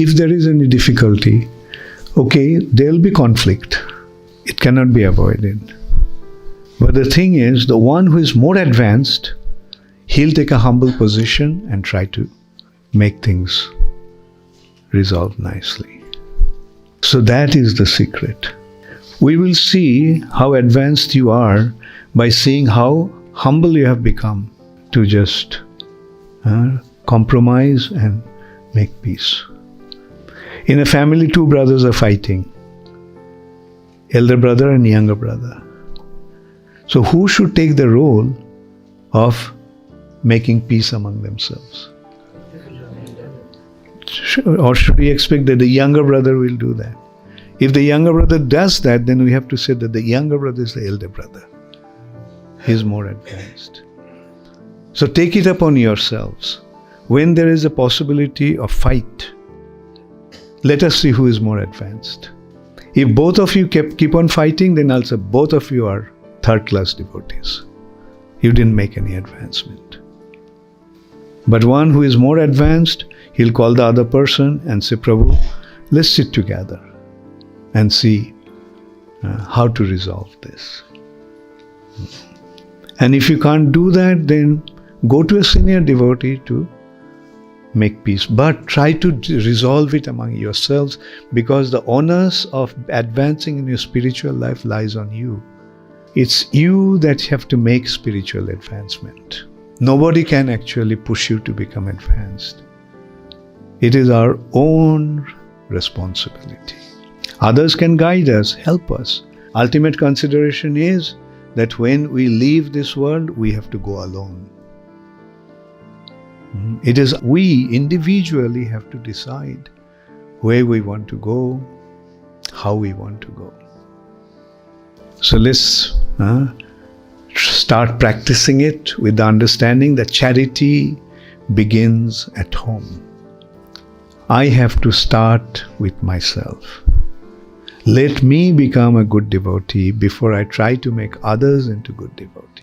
If there is any difficulty, okay, there will be conflict. It cannot be avoided. But the thing is, the one who is more advanced, he'll take a humble position and try to make things resolve nicely. So that is the secret. We will see how advanced you are by seeing how humble you have become to just compromise and make peace. In a family, two brothers are fighting. Elder brother and younger brother. So who should take the role of making peace among themselves? Or should we expect that the younger brother will do that? If the younger brother does that, then we have to say that the younger brother is the elder brother. He is more advanced. So take it upon yourselves. When there is a possibility of fight, let us see who is more advanced. If both of you keep on fighting, then also both of you are third-class devotees. You didn't make any advancement. But one who is more advanced, he'll call the other person and say, Prabhu, let's sit together and see how to resolve this. And if you can't do that, then go to a senior devotee to make peace. But try to resolve it among yourselves, because the onus of advancing in your spiritual life lies on you. It's you that have to make spiritual advancement. Nobody can actually push you to become advanced. It is our own responsibility. Others can guide us, help us. Ultimate consideration is that when we leave this world, we have to go alone. It is we individually have to decide where we want to go, how we want to go. So let's start practicing it with the understanding that charity begins at home. I have to start with myself. Let me become a good devotee before I try to make others into good devotees.